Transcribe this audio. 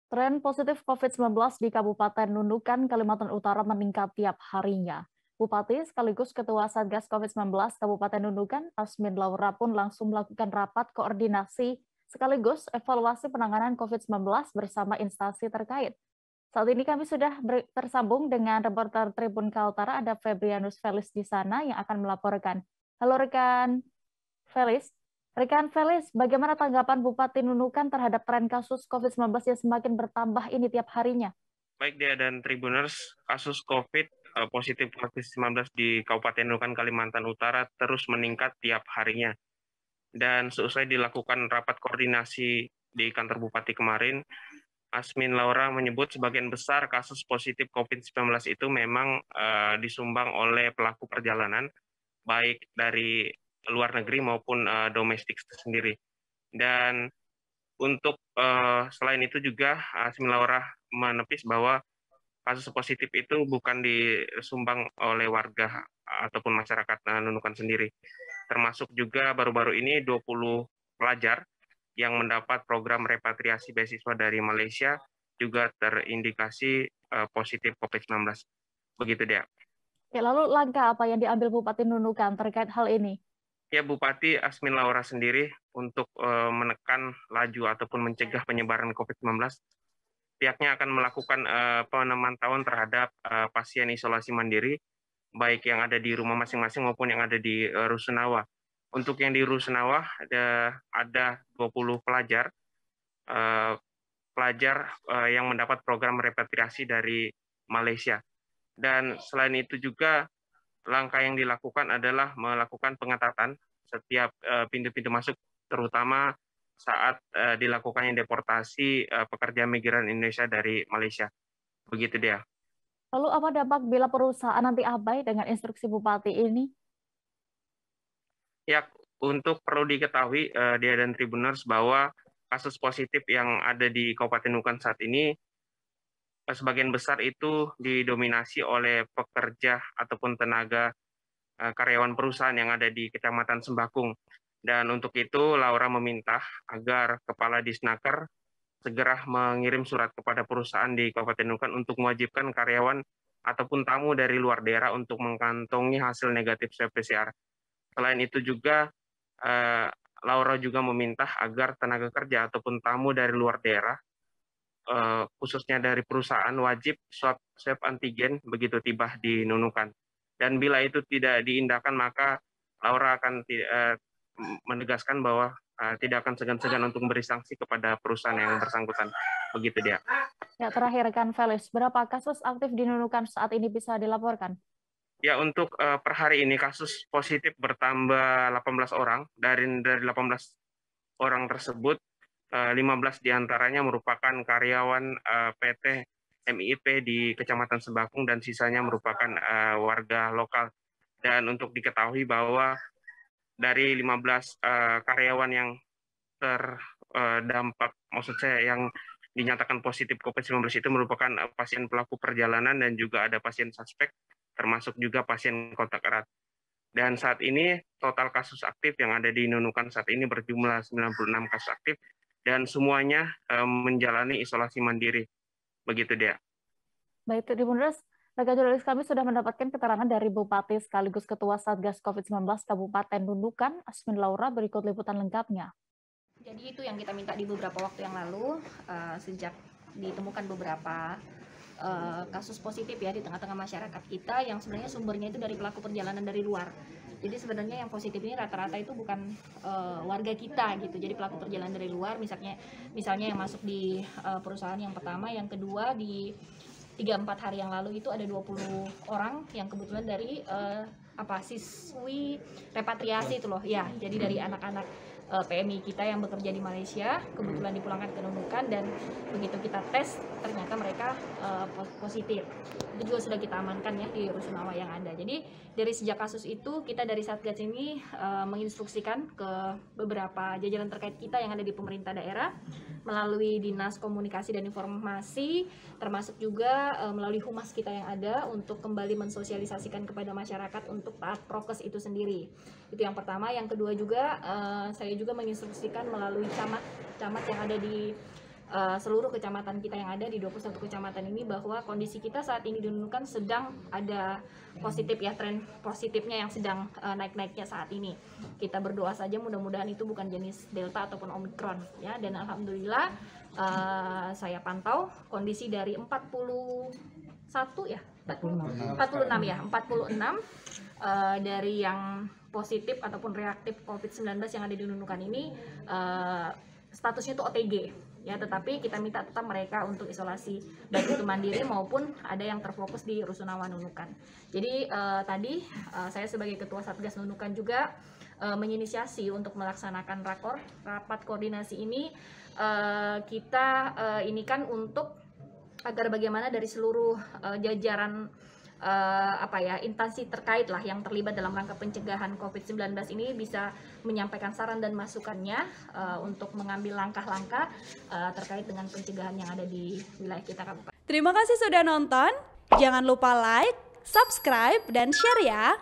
Tren positif COVID-19 di Kabupaten Nunukan, Kalimantan Utara meningkat tiap harinya. Bupati sekaligus Ketua Satgas COVID-19 Kabupaten Nunukan, Asmin Laura pun langsung melakukan rapat koordinasi sekaligus evaluasi penanganan COVID-19 bersama instansi terkait. Saat ini kami sudah tersambung dengan reporter Tribun Kaltara, ada Febrianus Felis di sana yang akan melaporkan. Halo rekan Felis. Rekan Felis, bagaimana tanggapan Bupati Nunukan terhadap tren kasus COVID-19 yang semakin bertambah ini tiap harinya? Baik dia dan Tribuners, kasus COVID positif COVID-19 di Kabupaten Nunukan, Kalimantan Utara terus meningkat tiap harinya. Dan seusai dilakukan rapat koordinasi di kantor Bupati kemarin, Asmin Laura menyebut sebagian besar kasus positif COVID-19 itu memang disumbang oleh pelaku perjalanan, baik dari luar negeri maupun domestik sendiri. Dan untuk selain itu juga Asmin Laura menepis bahwa kasus positif itu bukan disumbang oleh warga ataupun masyarakat Nunukan sendiri. Termasuk juga baru-baru ini 20 pelajar yang mendapat program repatriasi beasiswa dari Malaysia juga terindikasi positif COVID-19. Begitu dia. Ya, lalu langkah apa yang diambil Bupati Nunukan terkait hal ini? Ya, Bupati Asmin Laura sendiri untuk menekan laju ataupun mencegah penyebaran COVID-19, pihaknya akan melakukan pemantauan terhadap pasien isolasi mandiri, baik yang ada di rumah masing-masing maupun yang ada di Rusunawa. Untuk yang di Rusunawa ada 20 pelajar yang mendapat program repatriasi dari Malaysia. Dan selain itu juga langkah yang dilakukan adalah melakukan pengetatan setiap pintu-pintu masuk, terutama saat dilakukannya deportasi pekerja migran Indonesia dari Malaysia. Begitu dia. Lalu apa dampak bila perusahaan nanti abai dengan instruksi Bupati ini? Ya, untuk perlu diketahui dia dan Tribuners bahwa kasus positif yang ada di Kabupaten Nunukan saat ini sebagian besar itu didominasi oleh pekerja ataupun tenaga karyawan perusahaan yang ada di Kecamatan Sembakung. Dan untuk itu Laura meminta agar Kepala Disnaker segera mengirim surat kepada perusahaan di Kabupaten Nunukan untuk mewajibkan karyawan ataupun tamu dari luar daerah untuk mengantongi hasil negatif swab PCR. Selain itu juga Laura juga meminta agar tenaga kerja ataupun tamu dari luar daerah, khususnya dari perusahaan, wajib swab antigen begitu tiba di Nunukan. Dan bila itu tidak diindahkan, maka Laura akan menegaskan bahwa tidak akan segan-segan untuk memberi sanksi kepada perusahaan yang bersangkutan. Begitu dia. Ya, terakhir rekan Felis, berapa kasus aktif di Nunukan saat ini bisa dilaporkan? Ya, untuk per hari ini kasus positif bertambah 18 orang. Dari 18 orang tersebut, 15 diantaranya merupakan karyawan PT MIP di Kecamatan Sembakung dan sisanya merupakan warga lokal. Dan untuk diketahui bahwa dari 15 karyawan yang terdampak, maksud saya yang dinyatakan positif COVID-19 itu merupakan pasien pelaku perjalanan dan juga ada pasien suspek, termasuk juga pasien kontak erat. Dan saat ini total kasus aktif yang ada di Nunukan saat ini berjumlah 96 kasus aktif dan semuanya menjalani isolasi mandiri. Begitu dia. Baik, Tribuners, rekan jurnalis kami sudah mendapatkan keterangan dari Bupati sekaligus Ketua Satgas COVID-19 Kabupaten Nunukan, Asmin Laura, berikut liputan lengkapnya. Jadi itu yang kita minta di beberapa waktu yang lalu, sejak ditemukan beberapa kasus positif ya di tengah-tengah masyarakat kita yang sebenarnya sumbernya itu dari pelaku perjalanan dari luar. Jadi sebenarnya yang positif ini rata-rata itu bukan warga kita gitu. Jadi pelaku perjalanan dari luar, misalnya yang masuk di perusahaan yang pertama, yang kedua di 3-4 hari yang lalu itu ada 20 orang yang kebetulan dari siswi repatriasi itu loh ya. Jadi dari anak-anak PMI kita yang bekerja di Malaysia kebetulan dipulangkan ke Nunukan dan begitu kita tes ternyata mereka positif. Itu juga sudah kita amankan ya di Rusunawa yang ada. Jadi dari sejak kasus itu kita dari Satgas ini menginstruksikan ke beberapa jajaran terkait kita yang ada di pemerintah daerah melalui Dinas Komunikasi dan Informasi, termasuk juga melalui humas kita yang ada untuk kembali mensosialisasikan kepada masyarakat untuk taat prokes itu sendiri. Itu yang pertama. Yang kedua juga saya juga menginstruksikan melalui camat yang ada di seluruh kecamatan kita yang ada di 21 kecamatan ini bahwa kondisi kita saat ini di Nunukan sedang ada positif ya, tren positifnya yang sedang naik-naiknya saat ini. Kita berdoa saja mudah-mudahan itu bukan jenis Delta ataupun Omicron ya, dan alhamdulillah saya pantau kondisi dari 46 dari yang positif ataupun reaktif COVID-19 yang ada di Nunukan ini statusnya itu OTG ya, tetapi kita minta tetap mereka untuk isolasi baik itu mandiri maupun ada yang terfokus di Rusunawa Nunukan. Jadi tadi saya sebagai Ketua Satgas Nunukan juga menginisiasi untuk melaksanakan rapat koordinasi ini. Kita ini kan untuk agar bagaimana dari seluruh jajaran instansi terkait lah yang terlibat dalam rangka pencegahan COVID-19 ini bisa menyampaikan saran dan masukannya untuk mengambil langkah-langkah terkait dengan pencegahan yang ada di wilayah kita Kabupaten. Terima kasih sudah nonton. Jangan lupa like, subscribe, dan share ya.